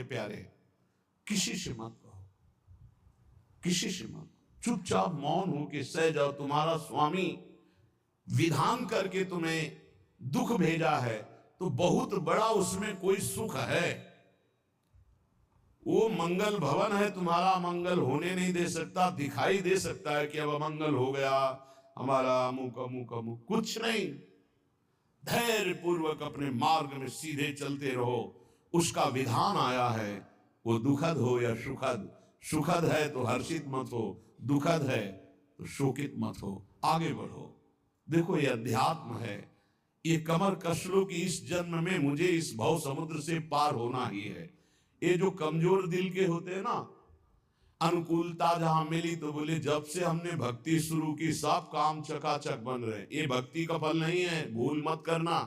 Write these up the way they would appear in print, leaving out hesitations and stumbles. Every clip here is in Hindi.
मेरे प्यारे, किसी से मत कहो, किसी से मत, चुपचाप मौन होके सह जाओ। तुम्हारा स्वामी विधान करके तुम्हें दुख भेजा है तो बहुत बड़ा उसमें कोई सुख है। वो मंगल भवन है, तुम्हारा मंगल होने नहीं दे सकता। दिखाई दे सकता है कि अब अमंगल हो गया हमारा, अमुक अमुक अमुक, कुछ नहीं। धैर्य पूर्वक अपने मार्ग में सीधे चलते रहो। उसका विधान आया है, वो दुखद हो या सुखद, सुखद है तो हर्षित मत हो, दुखद है तो शोकित मत हो, आगे बढ़ो। देखो ये अध्यात्म है, ये कमर कस लो कि इस जन्म में मुझे इस भव समुद्र से पार होना ही है। ये जो कमजोर दिल के होते हैं ना, अनुकूलता जहां मिली तो बोले जब से हमने भक्ति शुरू की सब काम चकाचक बन रहे। ये भक्ति का फल नहीं है, भूल मत करना।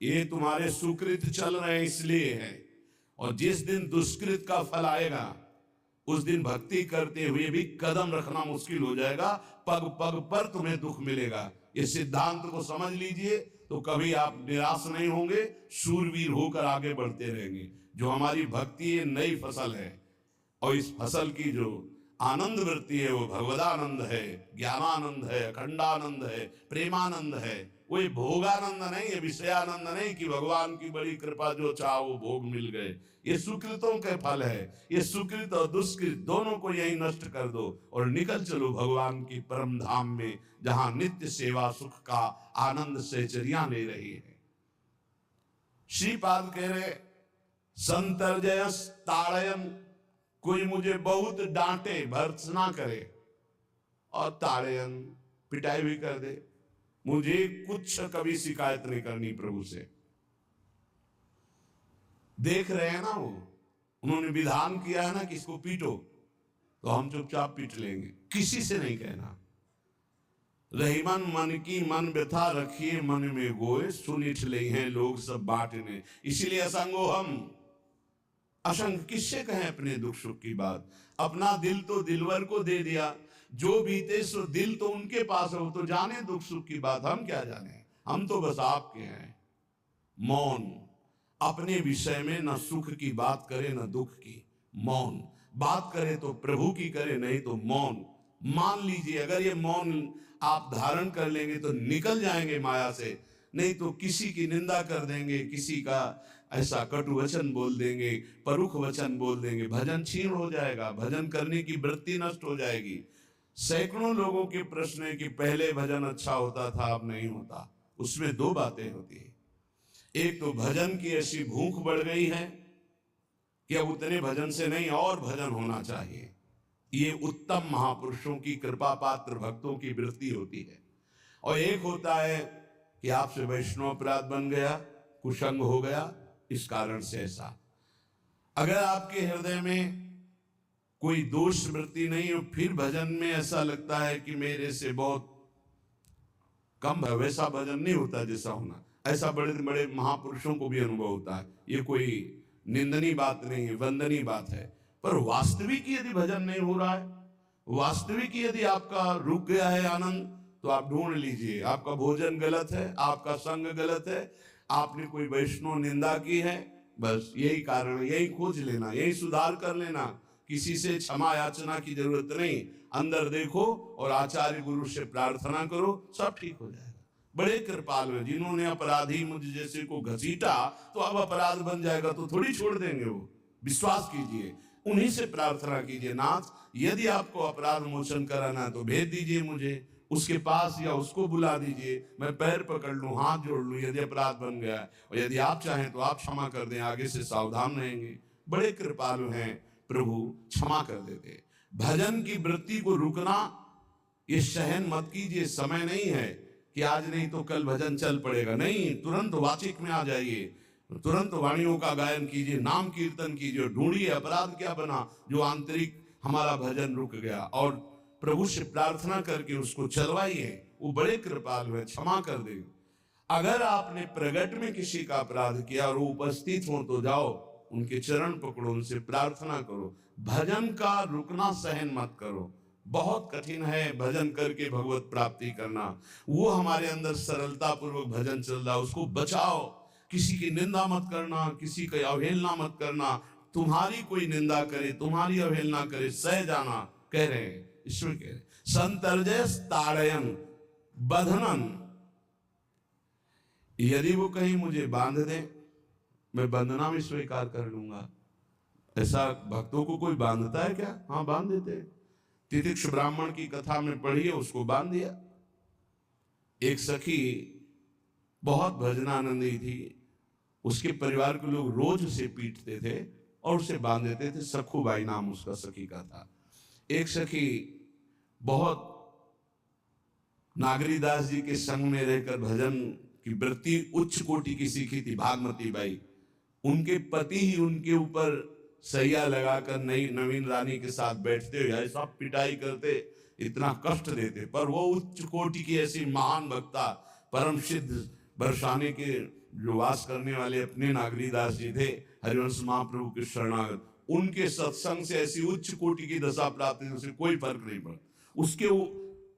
ये तुम्हारे सुकृत चल रहे हैं इसलिए है। और जिस दिन दुष्कृत का फल आएगा उस दिन भक्ति करते हुए भी कदम रखना मुश्किल हो जाएगा, पग पग पर तुम्हें दुख मिलेगा। इस सिद्धांत को समझ लीजिए तो कभी आप निराश नहीं होंगे, शूरवीर होकर आगे बढ़ते रहेंगे। जो हमारी भक्ति ये नई फसल है, और इस फसल की जो आनंद वृत्ति है वो भगवदानंद है, ज्ञानानंद है, अखंडानंद है, प्रेमानंद है। वो भोगानंद नहीं है, विषयानंद नहीं कि भगवान की बड़ी कृपा जो चाहो वो भोग मिल गए। ये सुकृतों के फल है। ये सुकृत और दुष्कृत दोनों को यही नष्ट कर दो और निकल चलो भगवान की परम धाम में, जहां नित्य सेवा सुख का आनंद से चर्या ले रही है। श्रीपाद कह रहे संतर्जयस ताड़यन, कोई मुझे बहुत डांटे भर्त्सना करे और ताड़यन पिटाई भी कर दे, मुझे कुछ कभी शिकायत नहीं करनी प्रभु से। देख रहे हैं ना, वो उन्होंने विधान किया है ना कि इसको पीटो, तो हम चुपचाप पीट लेंगे, किसी से नहीं कहना। रही मन की मन व्यथा रखिए मन में गोए, सुनिठ ले हैं लोग सब बांटने। इसीलिए असंगो हम, असंग किससे कहें अपने दुख सुख की बात। अपना दिल तो दिलवर को दे दिया, जो बीते सो दिल तो उनके पास हो, तो जाने दुख सुख की बात, हम क्या जाने, हम तो बस आपके हैं। मौन, अपने विषय में न सुख की बात करे न दुख की, मौन बात करे तो प्रभु की करे, नहीं तो मौन। मान लीजिए अगर ये मौन आप धारण कर लेंगे तो निकल जाएंगे माया से, नहीं तो किसी की निंदा कर देंगे, किसी का ऐसा कटु वचन बोल देंगे, परुख वचन बोल देंगे, भजन छीन हो जाएगा, भजन करने की वृत्ति नष्ट हो जाएगी। सैकड़ों लोगों के प्रश्न है कि पहले भजन अच्छा होता था अब नहीं होता। उसमें दो बातें होती है, एक तो भजन की ऐसी भूख बढ़ गई है कि अब उतने भजन से नहीं और भजन होना चाहिए। ये उत्तम महापुरुषों की कृपा पात्र भक्तों की वृत्ति होती है। और एक होता है कि आपसे वैष्णव अपराध बन गया, कुसंग हो गया, इस कारण से ऐसा। अगर आपके हृदय में कोई दोष वृत्ति नहीं हो, फिर भजन में ऐसा लगता है कि मेरे से बहुत कम है, वैसा भजन नहीं होता जैसा होना। ऐसा बड़े बड़े महापुरुषों को भी अनुभव होता है। ये कोई निंदनीय बात नहीं है, वंदनीय बात है। पर वास्तविक यदि भजन नहीं हो रहा है, वास्तविक यदि आपका रुक गया है आनंद, तो आप ढूंढ लीजिए आपका भोजन गलत है, आपका संग गलत है, आपने कोई वैष्णव निंदा की है। बस यही कारण है, यही खोज लेना, यही सुधार कर लेना। किसी से क्षमा याचना की जरूरत नहीं। अंदर देखो और आचार्य गुरु से प्रार्थना करो, सब ठीक हो जाएगा। बड़े कृपालु हैं, जिन्होंने अपराधी मुझ जैसे को घसीटा तो अब अपराध बन जाएगा तो थोड़ी छोड़ देंगे वो। विश्वास कीजिए, उन्हीं से प्रार्थना कीजिए, नाथ यदि आपको अपराध मोचन कराना है तो भेज दीजिए मुझे उसके पास, या उसको बुला दीजिए, मैं पैर पकड़ लूं, हाथ जोड़ लूं यदि अपराध बन गया है। और यदि आप चाहें तो आप क्षमा कर दें, आगे से सावधान रहेंगे। बड़े कृपालु हैं प्रभु, क्षमा कर देते। भजन की वृत्ति को रुकना ये सहन मत कीजिए। समय नहीं है कि आज नहीं तो कल भजन चल पड़ेगा, नहीं, तुरंत वाचिक में आ जाइए, तुरंत वाणियों का गायन कीजिए, नाम कीर्तन कीजिए, ढूंढिए अपराध क्या बना जो आंतरिक हमारा भजन रुक गया, और प्रभु से प्रार्थना करके उसको चलवाइए। वो बड़े कृपालु है, क्षमा कर देंगे। अगर आपने प्रगट में किसी का अपराध किया और वो उपस्थित हो तो जाओ, उनके चरण पकड़ो, उनसे प्रार्थना करो। भजन का रुकना सहन मत करो। बहुत कठिन है भजन करके भगवत प्राप्ति करना। वो हमारे अंदर सरलता पूर्वक भजन चल रहा है, उसको बचाओ। किसी की निंदा मत करना, किसी की अवहेलना मत करना, तुम्हारी कोई निंदा करे, तुम्हारी अवहेलना करे, सह जाना, कह रहे हैं ईश्वर कह रहे हैं। संतर्जय ताड़यन बंधनन, यदि वो कहीं मुझे बांध दे, मैं बंधना भी स्वीकार कर लूंगा। ऐसा भक्तों को कोई बांधता है क्या? हाँ, बांध देते। तितिक्ष ब्राह्मण की कथा में पढ़िए, उसको बांध दिया। एक सखी बहुत भजनानंदी थी, उसके परिवार के लोग रोज उसे पीटते थे और उसे बांध देते थे। सखूबाई नाम उसका सखी का था। एक सखी बहुत नागरीदास जी के संग में रहकर भजन की वृत्ति उच्च कोटि की सीखी थी, भागमती बाई। उनके पति ही उनके ऊपर सैया लगाकर नई नवीन रानी के साथ बैठते हुए ऐसा पिटाई करते, इतना कष्ट देते, पर वो उच्च कोटि की ऐसी महान भक्ता, परम सिद्ध बरसाने के जो वास करने वाले अपने नागरीदास जी थे, हरिवंश महाप्रभु के शरणागत, उनके सत्संग से ऐसी उच्च कोटि की दशा प्राप्त हुई, उसे कोई फर्क नहीं पड़ा। उसके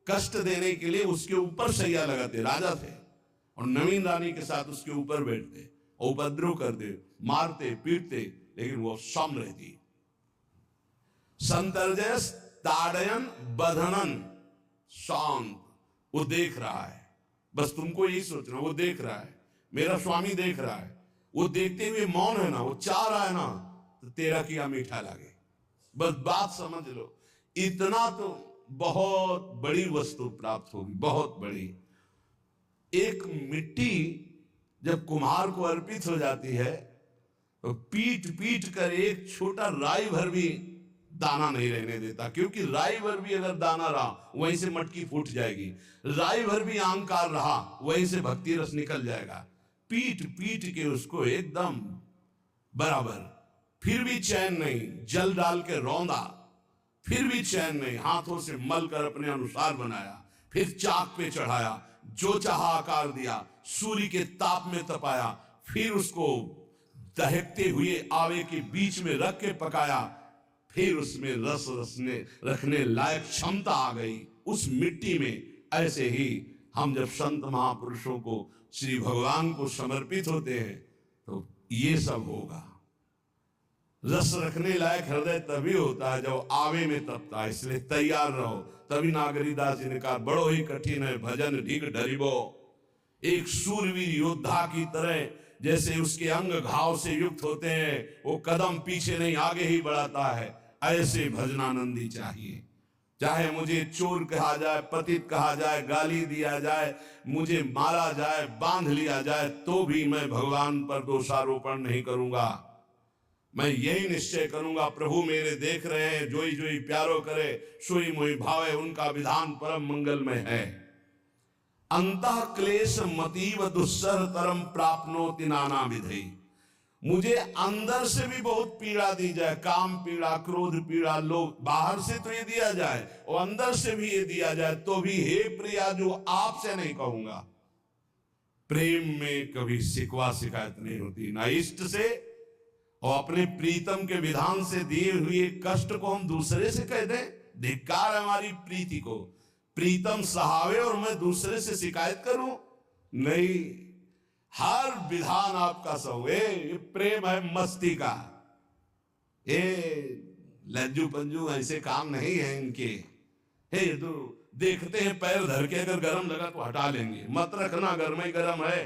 कष्ट देने के लिए उसके ऊपर सैया लगाते, राजा थे, और नवीन रानी के साथ उसके ऊपर बैठते, उपद्रव करते, मारते पीटते, लेकिन वो सम रहती। संतर्जय ताड़यन बंधनन, शांत, वो देख रहा है, बस तुमको यही सोचना, वो देख रहा है, मेरा स्वामी देख रहा है। वो देखते हुए मौन है ना, वो चाह रहा है ना, तो तेरा किया मीठा लगे, बस बात समझ लो। इतना तो बहुत बड़ी वस्तु प्राप्त होगी, बहुत बड़ी। एक मिट्टी जब कुम्हार को अर्पित हो जाती है तो पीट पीट कर एक छोटा राई भर भी दाना नहीं रहने देता, क्योंकि राई भर भी अगर दाना रहा वहीं से मटकी फूट जाएगी, राई भर भी अहंकार रहा वहीं से भक्ति रस निकल जाएगा। पीट पीट के उसको एकदम बराबर, फिर भी चैन नहीं, जल डाल के रौंदा, फिर भी चैन नहीं, हाथों से मल कर अपने अनुसार बनाया, फिर चाक पे चढ़ाया, जो चाहा आकार दिया, सूर्य के ताप में तपाया, फिर उसको दहकते हुए आवे के बीच में रख के पकाया, फिर उसमें रस रखने लायक क्षमता आ गई उस मिट्टी में। ऐसे ही हम जब संत महापुरुषों को, श्री भगवान को समर्पित होते हैं तो ये सब होगा। रस रखने लायक हृदय तभी होता है जब आवे में तपता है, इसलिए तैयार रहो। तभी नागरीदास जी ने कहा, बड़ो ही कठिन है भजन ढीक डरिबो। एक सूरवीर योद्धा की तरह जैसे उसके अंग घाव से युक्त होते हैं, वो कदम पीछे नहीं आगे ही बढ़ाता है, ऐसे भजनानंदी चाहिए। चाहे मुझे चोर कहा जाए, पतित कहा जाए, गाली दिया जाए, मुझे मारा जाए, बांध लिया जाए, तो भी मैं भगवान पर दोषारोपण नहीं करूंगा। मैं यही निश्चय करूंगा, प्रभु मेरे देख रहे हैं, जोई जोई प्यारो करे, सोई मोई भावे, उनका विधान परम मंगलमय है। अंतः क्लेश मतीव दुस्सह तरम प्राप्नोति नाना विधि। मुझे अंदर से भी बहुत पीड़ा दी जाए, काम पीड़ा, क्रोध पीड़ा, लोग बाहर से तो ये दिया जाए और अंदर से भी ये दिया जाए, तो भी हे प्रिया, जो आपसे नहीं कहूंगा। प्रेम में कभी शिकवा शिकायत नहीं होती, ना इष्ट से और अपने प्रीतम के विधान से दिए हुए कष्ट को हम दूसरे से कह दें, धिक्कार हमारी प्रीति को। प्रीतम सहावे और मैं दूसरे से शिकायत करूं? नहीं, हर विधान आपका सहो। ये प्रेम है मस्ती का, ये लज्जू पंजू ऐसे काम नहीं है इनके। हे तो देखते हैं पैर धर के, अगर गर्म लगा तो हटा लेंगे, मत रखना गर्म ही गर्म है।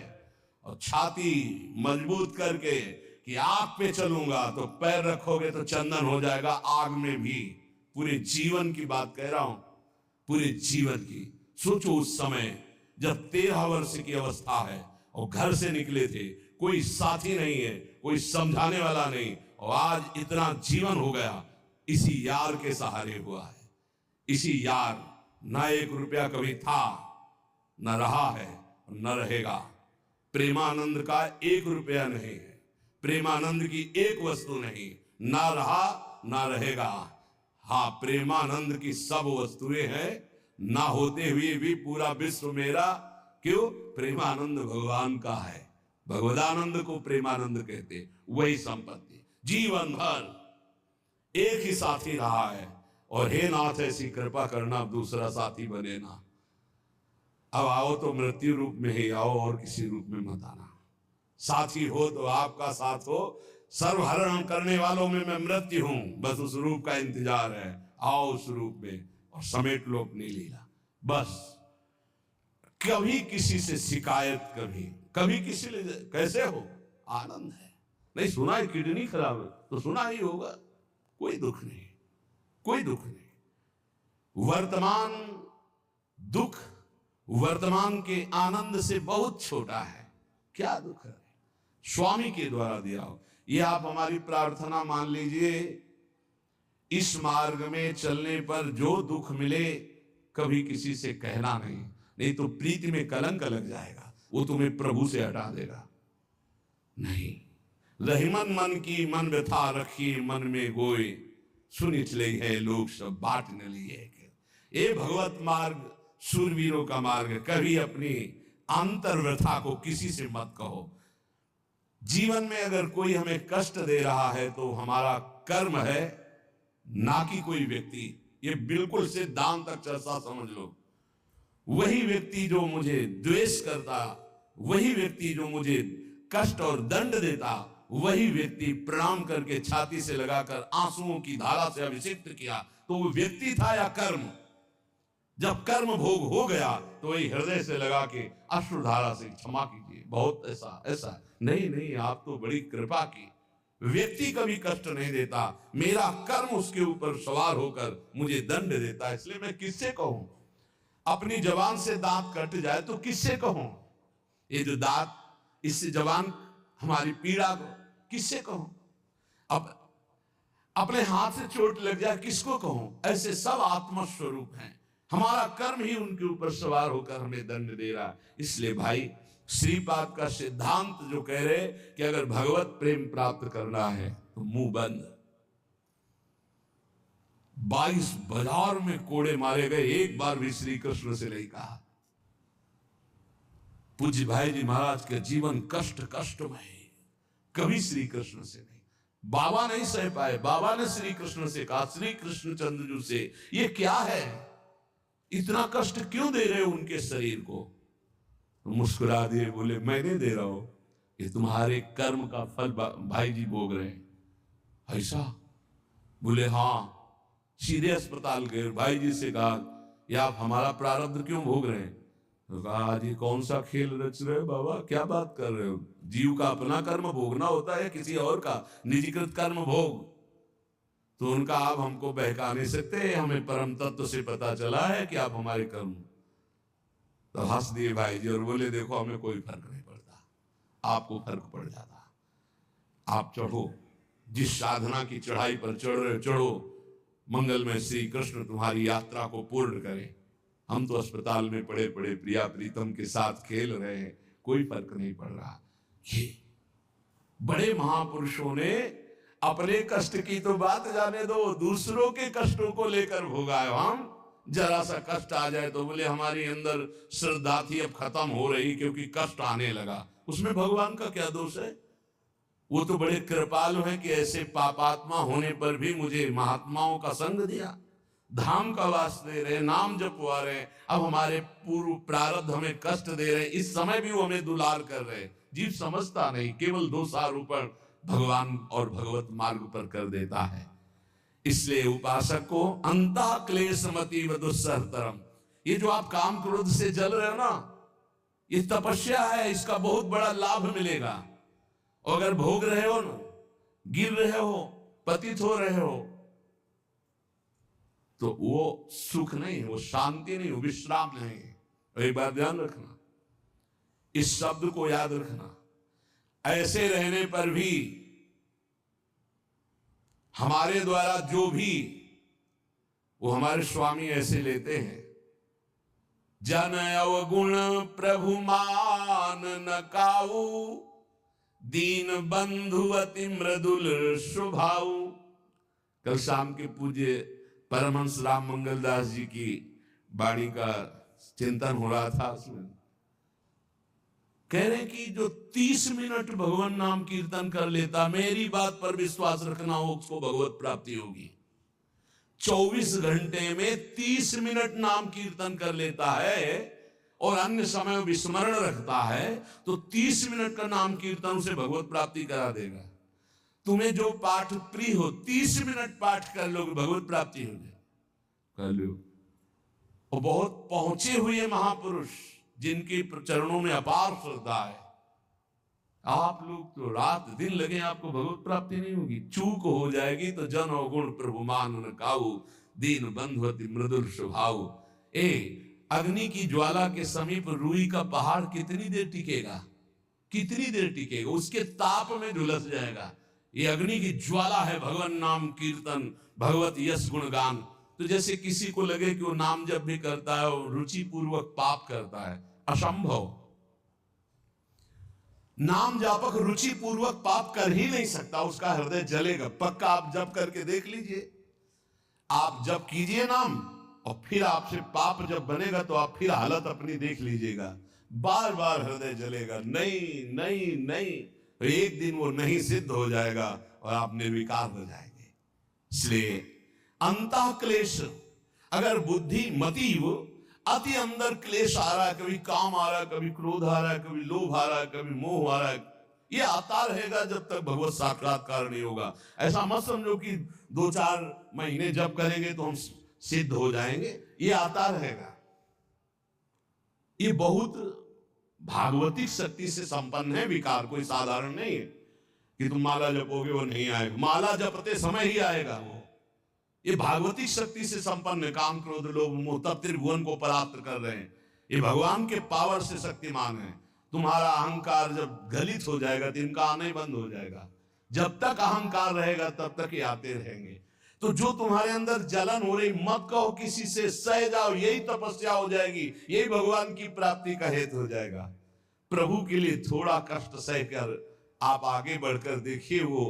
और छाती मजबूत करके कि आग पे चलूंगा, तो पैर रखोगे तो चंदन हो जाएगा आग में भी। पूरे जीवन की बात कह रहा हूं, पूरे जीवन की। सोचो उस समय जब 13 वर्ष की अवस्था है और घर से निकले थे, कोई साथी नहीं है, कोई समझाने वाला नहीं, और आज इतना जीवन हो गया, इसी यार के सहारे हुआ है। इसी यार, ना 1 रुपया कभी था, न रहा है, न रहेगा। प्रेमानंद का 1 रुपया नहीं है, प्रेमानंद की एक वस्तु नहीं, ना रहा ना रहेगा। हाँ, प्रेमानंद की सब वस्तुएं हैं, ना होते हुए भी पूरा विश्व मेरा। क्यों? प्रेमानंद भगवान का है, भगवदानंद को प्रेमानंद कहते। वही संपत्ति जीवन भर एक ही साथी रहा है, और हे नाथ ऐसी कृपा करना, दूसरा साथी बने ना। अब आओ तो मृत्यु रूप में ही आओ, और किसी रूप में मत आना। साथी हो तो आपका साथ हो, सर्वहरण करने वालों में मैं मृत्यु हूं, बस उस रूप का इंतजार है, आओ उस रूप में और समेट लो अपनी लीला। बस कभी किसी से शिकायत, कभी कभी किसी ने कैसे हो, आनंद है। नहीं सुना है किडनी खराब है तो सुना ही होगा, कोई दुख नहीं, कोई दुख नहीं। वर्तमान दुख वर्तमान के आनंद से बहुत छोटा है, क्या दुख है, स्वामी के द्वारा दिया हो। ये आप हमारी प्रार्थना मान लीजिए, इस मार्ग में चलने पर जो दुख मिले कभी किसी से कहना नहीं, नहीं तो प्रीति में कलंक लग जाएगा, वो तुम्हें प्रभु से हटा देगा। नहीं, रहीमन मन की मन व्यथा रखी मन में गोए, सुनि चले है लोग सब बाट न लिए। ये भगवत मार्ग शूरवीरों का मार्ग है। कभी अपनी अंतर व्यथा को किसी से मत कहो। जीवन में अगर कोई हमें कष्ट दे रहा है तो हमारा कर्म है, ना कि कोई व्यक्ति। ये बिल्कुल सिद्धांत तक चर्चा समझ लो। वही व्यक्ति जो मुझे द्वेष करता, वही व्यक्ति जो मुझे कष्ट और दंड देता, वही व्यक्ति प्रणाम करके छाती से लगाकर आंसुओं की धारा से अभिषिक्त किया, तो वो व्यक्ति था या कर्म? जब कर्म भोग हो गया तो वही हृदय से लगा के अश्रुधारा से क्षमा कीजिए, बहुत ऐसा ऐसा। नहीं नहीं, आप तो बड़ी कृपा की। व्यक्ति कभी कष्ट नहीं देता, मेरा कर्म उसके ऊपर सवार होकर मुझे दंड देता है। इसलिए मैं किससे कहूं? अपनी जबान से दांत कट जाए तो किससे कहूं? ये जो दांत, इससे जबान हमारी पीड़ा को किससे कहूं? अब अपने हाथ से चोट लग जाए किसको कहूं? ऐसे सब आत्मा स्वरूप हैं, हमारा कर्म ही उनके ऊपर सवार होकर हमें दंड दे रहा है। इसलिए भाई, श्रीपाद का सिद्धांत जो कह रहे कि अगर भगवत प्रेम प्राप्त करना है तो मुंह बंद। 22 बाजार में कोड़े मारे गए, एक बार भी श्री कृष्ण से नहीं कहा। पूज्य भाई जी महाराज के जीवन कष्ट कष्टमय है, कभी श्री कृष्ण से नहीं। बाबा नहीं सह पाए, बाबा ने श्री कृष्ण से कहा, श्री कृष्ण चंद्रजू से, ये क्या है, इतना कष्ट क्यों दे रहे हो उनके शरीर को? मुस्कुरा दिए, बोले मैं नहीं दे रहा हूं, ये तुम्हारे कर्म का फल भाई जी भोग रहे हैं। ऐसा? बोले हाँ। सीधे अस्पताल गए, भाई जी से कहा, ये आप हमारा प्रारब्ध क्यों भोग रहे हैं? तो कहा, ये कौन सा खेल रच रहे हो बाबा, क्या बात कर रहे हो? जीव का अपना कर्म भोगना होता है, किसी और का निजीकृत कर्म भोग? तो उनका आप हमको बहका नहीं सकते, हमें परम तत्व से पता चला है कि आप हमारे कर्म। तो हंस दिए भाई जी और बोले, देखो हमें कोई फर्क नहीं पड़ता, आपको फर्क पड़ जाता। आप चढ़ो, जिस साधना की चढ़ाई पर चढ़ रहे चढ़ो, मंगल में श्री कृष्ण तुम्हारी यात्रा को पूर्ण करें। हम तो अस्पताल में पड़े पड़े प्रिया प्रीतम के साथ खेल रहे हैं, कोई फर्क नहीं पड़ रहा। ये बड़े महापुरुषों ने अपने कष्ट की तो बात जाने दो, दूसरों के कष्टों को लेकर भोगा है। हम जरा सा कष्ट आ जाए तो बोले हमारी अंदर श्रद्धा थी अब खत्म हो रही क्योंकि कष्ट आने लगा। उसमें भगवान का क्या दोष है? वो तो बड़े कृपालु हैं कि ऐसे पापात्मा होने पर भी मुझे महात्माओं का संग दिया, धाम का वास दे रहे, नाम जपवा रहे। अब हमारे पूर्व प्रारब्ध हमें कष्ट दे रहे, इस समय भी वो हमें दुलार कर रहे। जीव समझता नहीं, केवल दोषारोपण भगवान और भगवत मार्ग पर कर देता है। इसलिए उपासक को अंतः क्लेशमति व दुस्सहतरम, ये जो आप काम क्रोध से जल रहे हो ना, ये तपस्या है, इसका बहुत बड़ा लाभ मिलेगा। और अगर भोग रहे हो ना, गिर रहे हो, पतित हो रहे हो, तो वो सुख नहीं, वो शांति नहीं, वो विश्राम नहीं। और एक बात ध्यान रखना, इस शब्द को याद रखना, ऐसे रहने पर भी हमारे द्वारा जो भी वो हमारे स्वामी ऐसे लेते हैं, जन अवगुण प्रभु मान न काऊ, दीन बंधु अति मृदुल स्वभाव। कल शाम के पूज्य परमहंस राम मंगलदास जी की वाणी का चिंतन हो रहा था, उसमें कह रहे कि जो 30 मिनट भगवान नाम कीर्तन कर लेता, मेरी बात पर विश्वास रखना हो, उसको भगवत प्राप्ति होगी। 24 घंटे में 30 मिनट नाम कीर्तन कर लेता है और अन्य समय विस्मरण रखता है, तो 30 मिनट का नाम कीर्तन उसे भगवत प्राप्ति करा देगा। तुम्हें जो पाठ प्रिय हो 30 मिनट पाठ कर लोगे, भगवत प्राप्ति हो जाए, कर लो। और बहुत पहुंचे हुए महापुरुष जिनके चरणों में अपार श्रद्धा है, आप लोग तो रात दिन लगे, आपको भगवत प्राप्ति नहीं होगी। चूक हो जाएगी तो जन अवगुण प्रभु मान न काऊ, दीन बंधुवती मृदुल स्वभाव। अग्नि की ज्वाला के समीप रुई का पहाड़ कितनी देर टिकेगा, कितनी देर टिकेगा, उसके ताप में झुलस जाएगा। ये अग्नि की ज्वाला है भगवान नाम कीर्तन, भगवत यश गुणगान। तो जैसे किसी को लगे कि वो नाम जब भी करता है वो रुचि पूर्वक पाप करता है, असंभव। नाम जापक रुचि पूर्वक पाप कर ही नहीं सकता, उसका हृदय जलेगा पक्का। आप जब करके देख लीजिए, आप जब कीजिए नाम और फिर आपसे पाप जब बनेगा तो आप फिर हालत अपनी देख लीजिएगा, बार बार हृदय जलेगा, नहीं नहीं नहीं। एक दिन वो नहीं सिद्ध हो जाएगा और आप निर्विकार हो जाएंगे। इसलिए अंतः क्लेश, अगर बुद्धि मतीव अति अंदर क्लेश आ रहा है, कभी काम आ रहा है, कभी क्रोध आ रहा है, कभी लोभ आ रहा है, कभी मोह आ रहा है, ये आता रहेगा जब तक भगवत साक्षात्कार नहीं होगा। ऐसा मत समझो कि 2-4 महीने जब करेंगे तो हम सिद्ध हो जाएंगे, ये आता रहेगा। ये बहुत भागवतिक शक्ति से संपन्न है विकार, कोई साधारण नहीं है कि तुम माला जपोगे वो नहीं आएगा, माला जपते समय ही आएगा वो। ये भागवतिक शक्ति से संपन्न, काम क्रोध लोभ मोह तब त्रिभुवन को परास्त कर रहे हैं। ये भगवान के पावर से शक्तिमान है। तुम्हारा अहंकार जब गलित हो जाएगा तो इनका आना ही बंद हो जाएगा। जब तक अहंकार रहेगा तब तक ये आते रहेंगे। तो जो तुम्हारे अंदर जलन हो रही, मत कहो किसी से, सह जाओ, यही तपस्या हो जाएगी, यही भगवान की प्राप्ति का हेतु हो जाएगा। प्रभु के लिए थोड़ा कष्ट सहकर आप आगे बढ़कर देखिए वो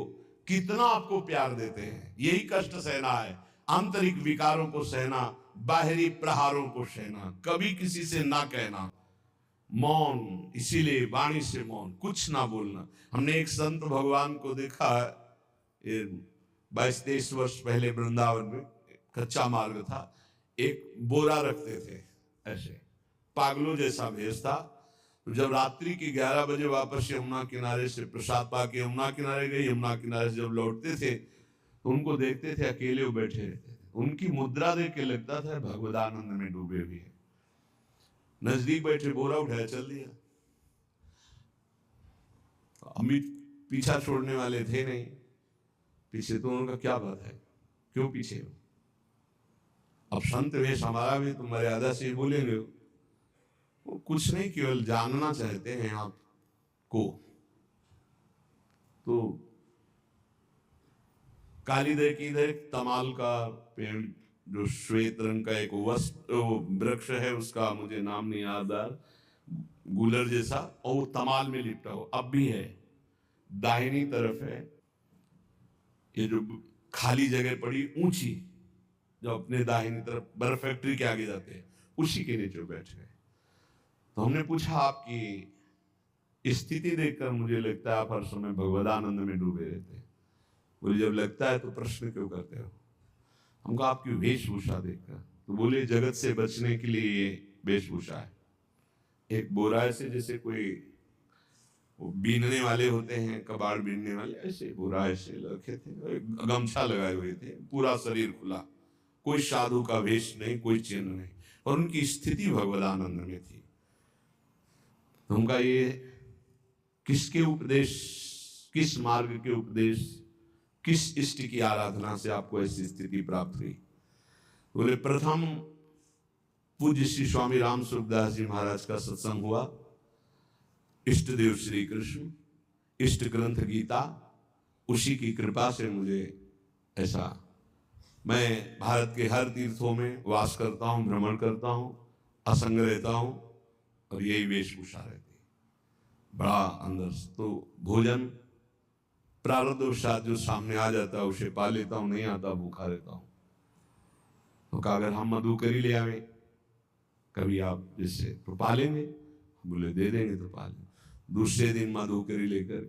कितना आपको प्यार देते हैं। यही कष्ट सहना है, आंतरिक विकारों को सहना, बाहरी प्रहारों को सहना, कभी किसी से ना कहना, मौन, इसीलिए वाणी से मौन, कुछ ना बोलना। हमने एक संत भगवान को देखा है, 22-23 वर्ष पहले वृंदावन में कच्चा मार्ग था, एक बोरा रखते थे ऐसे, पागलों जैसा भेष था। तो जब रात्रि की 11 बजे वापस यमुना किनारे से प्रसाद पाके यमुना किनारे गए, यमुना किनारे से जब लौटते थे तो उनको देखते थे अकेले वो बैठे रहते थे। उनकी मुद्रा देख के लगता था भगवदानंद में डूबे हुए हैं। नजदीक बैठे, बोरा उठाया, चल दिया। अमित पीछा छोड़ने वाले थे नहीं, पीछे तो उनका क्या बात है, क्यों पीछे हो? अब संत वेश हमारा भी तो मर्यादा से बोलेंगे, वो कुछ नहीं, केवल जानना चाहते हैं आपको। तो कालीदय की इधर तमाल का पेड़, जो श्वेत रंग का एक वृक्ष है, उसका मुझे नाम नहीं याद आ, गुलर जैसा, और वो तमाल में लिपटा हो, अब भी है। दाहिनी तरफ है ये जो खाली जगह पड़ी ऊंची, जो अपने दाहिनी तरफ बर्फ फैक्ट्री के आगे जाते हैं, उसी के नीचे बैठ गए। तो हमने पूछा आपकी स्थिति देखकर मुझे लगता है आप हर समय भगवदानंद में डूबे रहते हैं। बोले जब लगता है तो प्रश्न क्यों करते हो? हमको आपकी वेशभूषा देखकर। तो बोले जगत से बचने के लिए ये वेशभूषा है। एक बोरा ऐसे जैसे कोई बीनने वाले होते हैं, कबाड़ बीनने वाले, ऐसे बोरा ऐसे रखे थे, गमछा लगाए हुए थे, पूरा शरीर खुला, कोई साधु का वेश नहीं, कोई चिन्ह नहीं, और उनकी स्थिति भगवदानंद में थी। तो उनका ये किसके उपदेश, किस मार्ग के उपदेश, किस इष्ट की आराधना से आपको ऐसी स्थिति प्राप्त हुई? बोले प्रथम पूज्य श्री स्वामी राम सुखदास जी महाराज का सत्संग हुआ, इष्ट देव श्री कृष्ण, इष्ट ग्रंथ गीता, उसी की कृपा से मुझे ऐसा, मैं भारत के हर तीर्थों में वास करता हूँ, भ्रमण करता हूँ, असंग रहता हूँ, और यही वेशभूषा रहती है। बड़ा अंदर से तो भोजन प्रारब्धवशात जो सामने आ जाता है उसे पा लेता हूँ, नहीं आता भूखा रहता हूँ। तो कहा अगर हम मधुकरी ले आवे कभी आप जिससे तो पा लेंगे, बोले दे देंगे तो पा लेंगे। दूसरे दिन मधुकरी लेकर,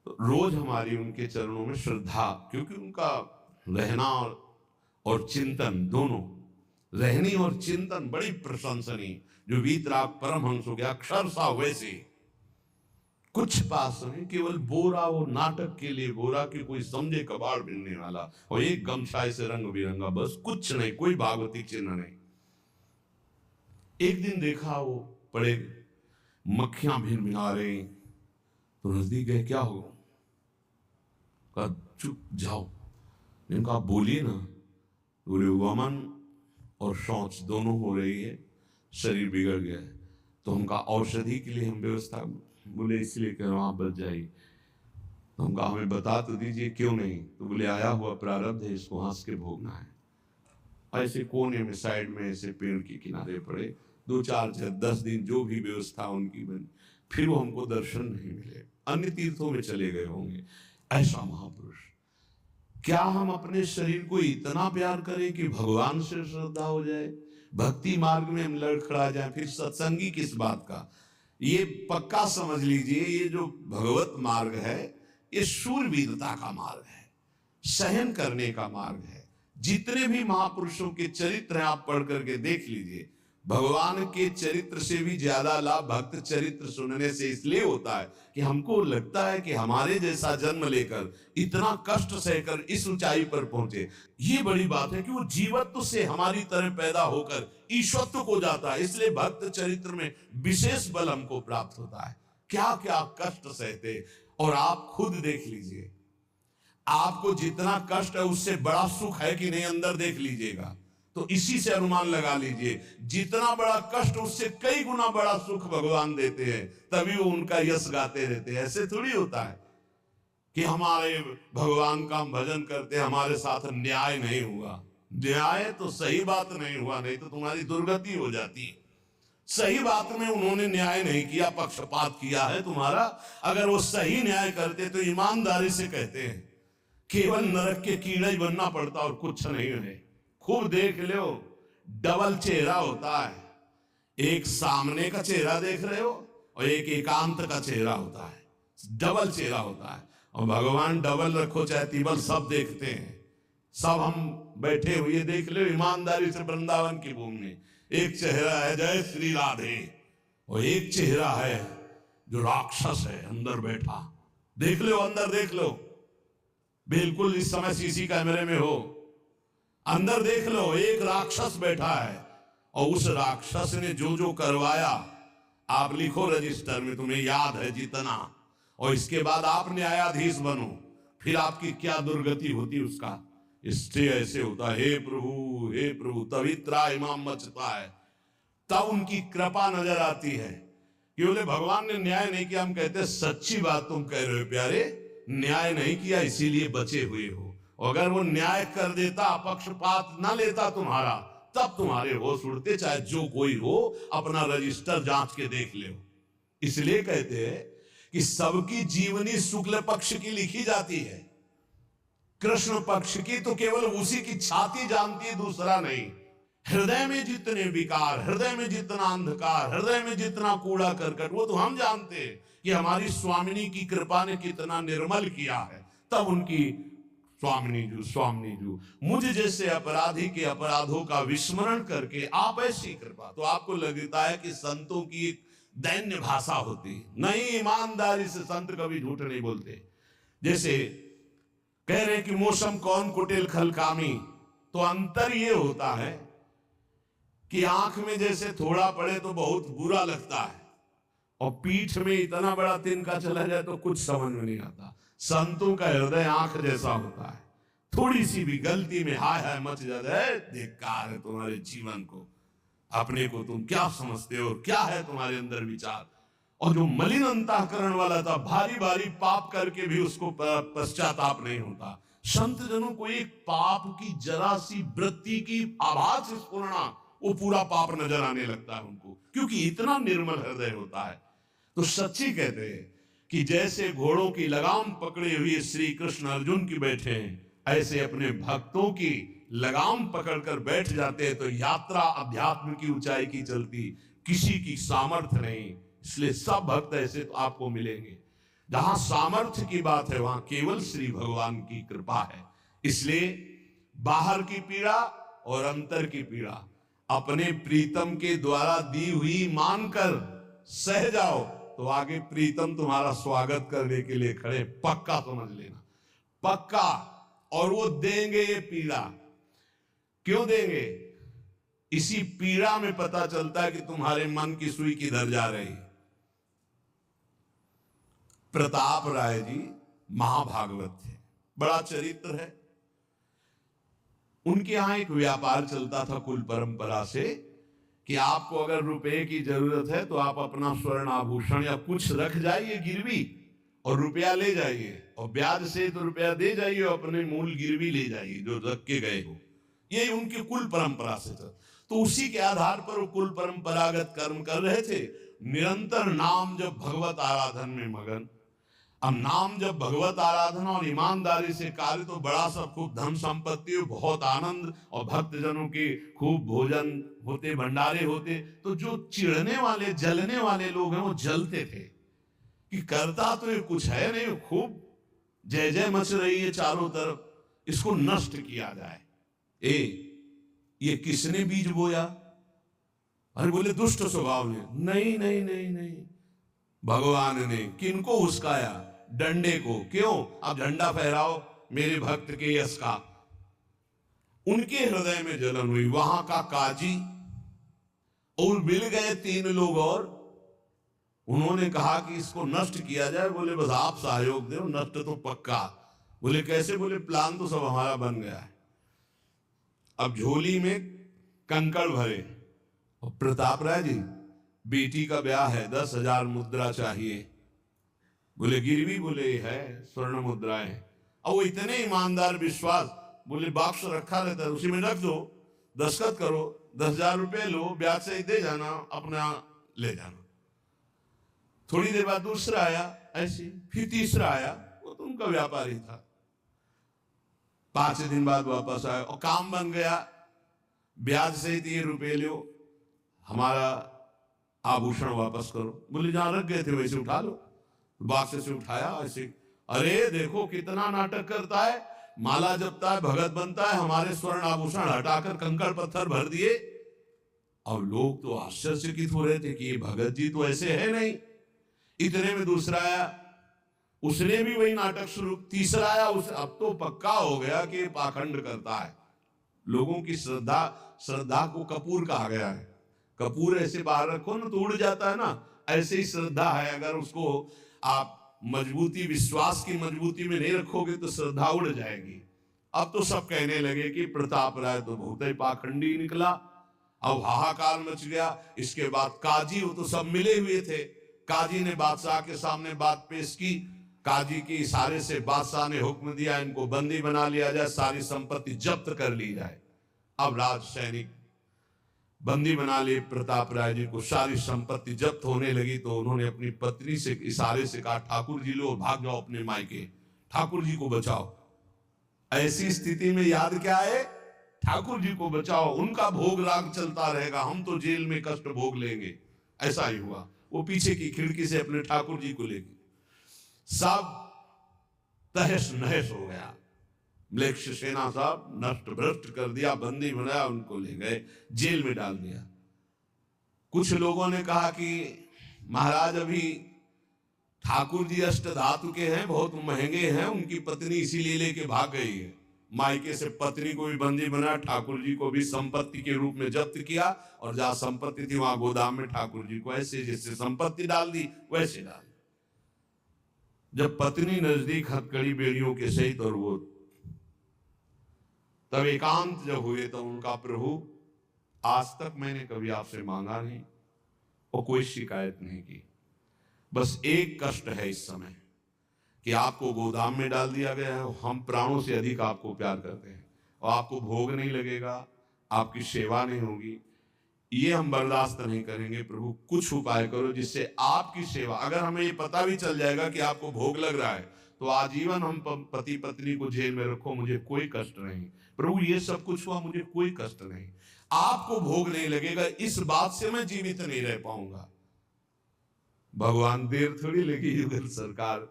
तो रोज हमारी उनके चरणों में श्रद्धा, क्योंकि उनका रहना और चिंतन दोनों, रहनी और चिंतन बड़ी प्रशंसनीय। जो वीतराग परमहंस हो गया, अक्षर सा वैसे कुछ पास नहीं, केवल बोरा, वो नाटक के लिए बोरा कि कोई समझे कबाड़ मिलने वाला, और एक गमछाए से रंग बिरंगा, बस कुछ नहीं, कोई भागवती चिन्ह नहीं। एक दिन देखा वो पड़े मक्खियां भिन भिना रही, तो नजदीक गए, क्या हो? कहा चुप जाओ। इनका बोलिए ना। बोले वमन और शौच दोनों हो रही है, शरीर बिगड़ गया है, तो हमका औषधि के लिए हम व्यवस्था, बोले इसलिए कह रहा हूं आप बच जाइए। तो हमका हमें बता तो दीजिए क्यों नहीं? तो बोले आया हुआ प्रारब्ध है, इसको हंस के भोगना है। ऐसे कोने में साइड में ऐसे पेड़ के किनारे पड़े, 2-4-10 दिन जो भी व्यवस्था उनकी बनी, फिर वो हमको दर्शन नहीं मिले, अन्य तीर्थों में चले गए होंगे। ऐसा महापुरुष। क्या हम अपने शरीर को इतना प्यार करें कि भगवान से श्रद्धा हो जाए, भक्ति मार्ग में हम लड़खड़ा जाए, फिर सत्संगी किस बात का? ये पक्का समझ लीजिए, ये जो भगवत मार्ग है ये शूरवीरता का मार्ग है, सहन करने का मार्ग है। जितने भी महापुरुषों के चरित्र हैं आप पढ़ करके देख लीजिए, भगवान के चरित्र से भी ज्यादा लाभ भक्त चरित्र सुनने से इसलिए होता है कि हमको लगता है कि हमारे जैसा जन्म लेकर इतना कष्ट सहकर इस ऊंचाई पर पहुंचे, ये बड़ी बात है कि वो जीवत्व से हमारी तरह पैदा होकर ईश्वरत्व को जाता है। इसलिए भक्त चरित्र में विशेष बल हमको प्राप्त होता है। क्या क्या कष्ट सहते, और आप खुद देख लीजिए, आपको जितना कष्ट है उससे बड़ा सुख है कि नहीं, अंदर देख लीजिएगा तो इसी से अनुमान लगा लीजिए, जितना बड़ा कष्ट उससे कई गुना बड़ा सुख भगवान देते हैं, तभी वो उनका यश गाते रहते हैं। ऐसे थोड़ी होता है कि हमारे भगवान का हम भजन करते, हमारे साथ न्याय नहीं हुआ। न्याय तो सही बात नहीं हुआ, नहीं तो तुम्हारी दुर्गति हो जाती है। सही बात में उन्होंने न्याय नहीं किया, पक्षपात किया है तुम्हारा। अगर वो सही न्याय करते तो ईमानदारी से कहते हैं, केवल नरक के कीड़ा ही बनना पड़ता और कुछ नहीं है। खूब देख लो, डबल चेहरा होता है, एक सामने का चेहरा देख रहे हो और एक एकांत का चेहरा होता है, डबल चेहरा होता है। और भगवान डबल रखो चाहे तिबल, सब देखते हैं। सब हम बैठे हुए देख लो ईमानदारी से वृंदावन की भूमि में, एक चेहरा है जय श्री राधे, और एक चेहरा है जो राक्षस है अंदर बैठा। देख लो, अंदर देख लो, बिल्कुल इस समय सीसी कैमरे में हो, अंदर देख लो, एक राक्षस बैठा है। और उस राक्षस ने जो जो करवाया, आप लिखो रजिस्टर में, तुम्हें याद है जितना, और इसके बाद आप न्यायाधीश बनो, फिर आपकी क्या दुर्गति होती उसका। इससे ऐसे होता है, हे प्रभु तभी त्राहिमाम मचता है, तब उनकी कृपा नजर आती है कि बोले भगवान ने न्याय नहीं किया। हम कहते सच्ची बात तुम कह रहे हो प्यारे, न्याय नहीं किया इसीलिए बचे हुए हो। अगर वो न्याय कर देता, पक्षपात ना लेता तुम्हारा, तब तुम्हारे होश उड़ते, चाहे जो कोई हो, अपना रजिस्टर जांच के देख ले। इसलिए कहते हैं कि सबकी जीवनी शुक्ल पक्ष की लिखी जाती है, कृष्ण पक्ष की तो केवल उसी की छाती जानती है, दूसरा नहीं। हृदय में जितने विकार, हृदय में जितना अंधकार, हृदय में जितना कूड़ा करकट, वो तो हम जानते हैं कि हमारी स्वामिनी की कृपा ने कितना निर्मल किया है। तब उनकी स्वामिनी जू मुझ जैसे अपराधी के अपराधों का विस्मरण करके आप ऐसी कृपा, तो आपको लगता है कि संतों की एक दैन्य भाषा होती नहीं। ईमानदारी से संत कभी झूठ नहीं बोलते। जैसे कह रहे कि मौसम कौन कुटिल खलकामी, तो अंतर ये होता है कि आंख में जैसे थोड़ा पड़े तो बहुत बुरा लगता है, और पीठ में इतना बड़ा तिनका चला जाए तो कुछ समझ में नहीं आता। संतों का हृदय आंख जैसा होता है, थोड़ी सी भी गलती में हाय हाय मच जाता है, धिक्कार है तुम्हारे जीवन को, अपने को तुम क्या समझते हो, क्या है तुम्हारे अंदर विचार। और जो मलिन अंतःकरण वाला था, भारी भारी पाप करके भी उसको पश्चाताप नहीं होता। संत जनों को एक पाप की जरा सी वृत्ति की आभास स्फुरना, वो पूरा पाप नजर आने लगता है उनको, क्योंकि इतना निर्मल हृदय होता है। तो सच्ची कहते हैं कि जैसे घोड़ों की लगाम पकड़े हुए श्री कृष्ण अर्जुन की बैठे हैं, ऐसे अपने भक्तों की लगाम पकड़कर बैठ जाते हैं, तो यात्रा अध्यात्म की ऊंचाई की चलती, किसी की सामर्थ्य नहीं। इसलिए सब भक्त ऐसे तो आपको मिलेंगे। जहां सामर्थ्य की बात है वहां केवल श्री भगवान की कृपा है। इसलिए बाहर की पीड़ा और अंतर की पीड़ा अपने प्रीतम के द्वारा दी हुई मानकर सह जाओ, तो आगे प्रीतम तुम्हारा स्वागत करने के लिए खड़े, पक्का समझ लेना, पक्का। और वो देंगे ये पीड़ा। क्यों देंगे? इसी पीड़ा में पता चलता है कि तुम्हारे मन की सुई किधर जा रही। प्रताप राय जी महाभागवत थे, बड़ा चरित्र है। उनके यहां एक व्यापार चलता था कुल परंपरा से कि आपको अगर रुपए की जरूरत है तो आप अपना स्वर्ण आभूषण या कुछ रख जाइए गिरवी और रुपया ले जाइए, और ब्याज से तो रुपया दे जाइए, अपने मूल गिरवी ले जाइए जो रख के गए हो। ये उनकी कुल परंपरा से था। तो उसी के आधार पर वो कुल परंपरागत कर्म कर रहे थे, निरंतर नाम जब भगवत आराधन में मगन। अब नाम जब भगवत आराधना और ईमानदारी से कार्य तो बड़ा सब खूब धन संपत्ति, बहुत आनंद और भक्तजनों के खूब भोजन होते, भंडारे होते। तो जो चिढ़ने वाले जलने वाले लोग हैं वो जलते थे कि करता तो ये कुछ है नहीं, खूब जय जय मच रही है चारों तरफ, इसको नष्ट किया जाए। ये किसने बीज बोया? अरे बोले दुष्ट स्वभाव ने। नहीं नहीं नहीं नहीं, भगवान ने। किनको उस्काया? डंडे को। क्यों? अब झंडा फहराओ मेरे भक्त के यश का। उनके हृदय में जलन हुई। वहां का काजी और मिल गए 3 लोग और उन्होंने कहा कि इसको नष्ट किया जाए। बोले बस आप सहयोग दो, नष्ट तो पक्का। बोले कैसे? बोले प्लान तो सब हमारा बन गया है। अब झोली में कंकड़ भरे, और प्रताप राय जी बेटी का ब्याह है, 10,000 मुद्रा चाहिए। बोले गिरवी? बोले है स्वर्ण मुद्राएं। और वो इतने ईमानदार विश्वास, बोले बॉक्स रखा रहता है उसी में रख दो, दस्तखत करो, 10,000 रुपए लो, ब्याज से दे जाना, अपना ले जाना। थोड़ी देर बाद दूसरा आया ऐसे, फिर तीसरा आया, वो तो उनका व्यापारी था। 5 दिन बाद वापस आया और काम बन गया, ब्याज सहित ये रुपए लो, हमारा आभूषण वापस करो। बोले जहां रख गए थे वैसे उठा लो। बाक्स से उठाया ऐसे। अरे देखो कितना नाटक करता है, माला जपता है, भगत बनता है, हमारे स्वर्ण आभूषण हटाकर कंकड़ पत्थर भर दिए। अब लोग तो आश्चर्यचकित हो रहे थे कि ये भगत जी तो ऐसे है नहीं। इतने में दूसरा आया, उसने भी वही नाटक शुरू। तीसरा आया, अब तो पक्का हो गया कि ये पाखंड करता है। लोगों की श्रद्धा को कपूर कहा गया है। कपूर ऐसे बाहर रखो ना तो उड़ जाता है ना, ऐसे ही श्रद्धा है। अगर उसको आप मजबूती, विश्वास की मजबूती में नहीं रखोगे तो श्रद्धा उड़ जाएगी। अब तो सब कहने लगे कि प्रताप राय तो बहुत ही पाखंडी निकला। अब हाहाकार मच गया। इसके बाद काजी, वो तो सब मिले हुए थे, काजी ने बादशाह के सामने बात पेश की। काजी के इशारे से बादशाह ने हुक्म दिया इनको बंदी बना लिया जाए, सारी संपत्ति जब्त कर ली जाए। अब राज सैनिक बंदी बना लिए प्रताप राय जी को, सारी संपत्ति जब्त होने लगी। तो उन्होंने अपनी पत्नी से इशारे से कहा ठाकुर जी लो, भाग जाओ अपने मायके, ठाकुर जी को बचाओ। ऐसी स्थिति में याद क्या है? ठाकुर जी को बचाओ, उनका भोग राग चलता रहेगा, हम तो जेल में कष्ट भोग लेंगे। ऐसा ही हुआ। वो पीछे की खिड़की से अपने ठाकुर जी को लेके सब तहस नहस हो गया। म्लेच्छ सेना साहब नष्ट भ्रष्ट कर दिया, बंदी बनाया, उनको ले गए, जेल में डाल दिया। कुछ लोगों ने कहा कि महाराज अभी ठाकुर जी अष्ट धातु के हैं, बहुत महंगे हैं, उनकी पत्नी इसीलिए लेके भाग गई है। मायके से पत्नी को भी बंदी बनाया, ठाकुर जी को भी संपत्ति के रूप में जब्त किया, और जहां संपत्ति थी वहां गोदाम में ठाकुर जी को ऐसे जैसे संपत्ति डाल दी वैसे डाल दी। जब पत्नी नजदीक हथकड़ी बेड़ियों के सहित, और वो तब एकांत जब हुए तो उनका प्रभु आज तक मैंने कभी आपसे मांगा नहीं और कोई शिकायत नहीं की, बस एक कष्ट है इस समय कि आपको गोदाम में डाल दिया गया है। हम प्राणों से अधिक आपको प्यार करते हैं और आपको भोग नहीं लगेगा, आपकी सेवा नहीं होगी, ये हम बर्दाश्त नहीं करेंगे। प्रभु कुछ उपाय करो जिससे आपकी सेवा, अगर हमें ये पता भी चल जाएगा कि आपको भोग लग रहा है तो आजीवन हम पति पत्नी को जेल में रखो, मुझे कोई कष्ट नहीं। प्रभु ये सब कुछ हुआ, मुझे कोई कष्ट नहीं, आपको भोग नहीं लगेगा, इस बात से मैं जीवित नहीं रह पाऊंगा। भगवान देर थोड़ी लगी युगल सरकार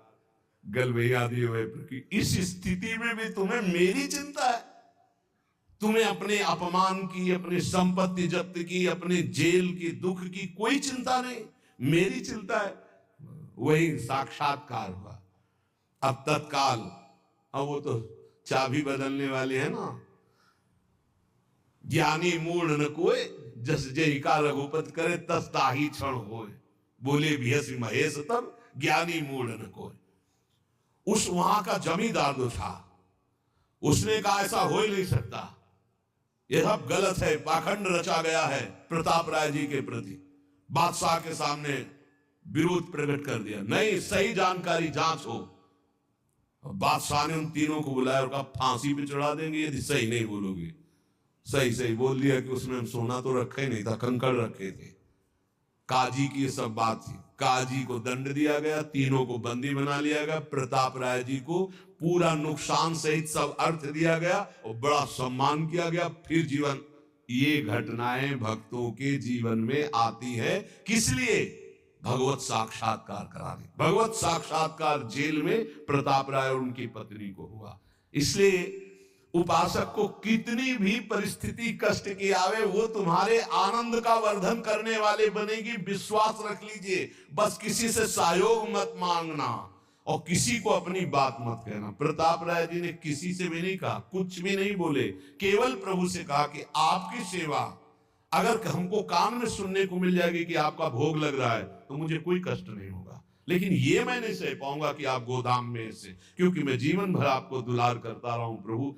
गलबैया दिए हुए, इस स्थिति में भी तुम्हें मेरी चिंता है? तुम्हें अपने अपमान की, अपनी संपत्ति जब्त की, अपने जेल की दुख की कोई चिंता नहीं, मेरी चिंता है। वही साक्षात्कार हुआ। अब तत्काल, अब वो तो चाबी बदलने वाले है ना, ज्ञानी मूढ़ न कोय, जस जय का रघुपत करे तस ताही क्षण होय, बोले भियसि महेश तब ज्ञानी मूढ़ न कोय। उस वहां का जमींदार जो था, उसने कहा ऐसा हो ही नहीं सकता, यह सब गलत है, पाखंड रचा गया है प्रताप राय जी के प्रति। बादशाह के सामने विरोध प्रकट कर दिया, नहीं सही जानकारी जांच हो। बादशाह ने उन तीनों को बुलाया और कहा फांसी पे चढ़ा देंगे यदि सही नहीं बोलोगे। सही सही बोल दिया कि उसमें हम सोना तो रखे ही नहीं था, कंकड़ रखे थे। काजी की ये सब बात थी। काजी को दंड दिया गया, तीनों को बंदी बना लिया गया, प्रताप राय जी को पूरा नुकसान सहित सब अर्थ दिया गया और बड़ा सम्मान किया गया। फिर जीवन, ये घटनाएं भक्तों के जीवन में आती है किस लिए? भगवत साक्षात्कार कराने। भगवत साक्षात्कार जेल में प्रताप राय और उनकी पत्नी को हुआ। इसलिए उपासक को कितनी भी परिस्थिति कष्ट की आवे, वो तुम्हारे आनंद का वर्धन करने वाले बनेगी, विश्वास रख लीजिए। बस किसी से सहयोग मत मांगना और किसी को अपनी बात मत कहना। प्रताप राय जी ने किसी से भी नहीं कहा, कुछ भी नहीं बोले, केवल प्रभु से कहा कि आपकी सेवा अगर हमको कान में सुनने को मिल जाएगी कि आपका भोग लग रहा है तो मुझे कोई कष्ट नहीं होगा, लेकिन ये मैं नहीं सह पाऊंगा कि आप गोदाम में से, क्योंकि मैं जीवन भर आपको दुलार करता रहा हूं प्रभु,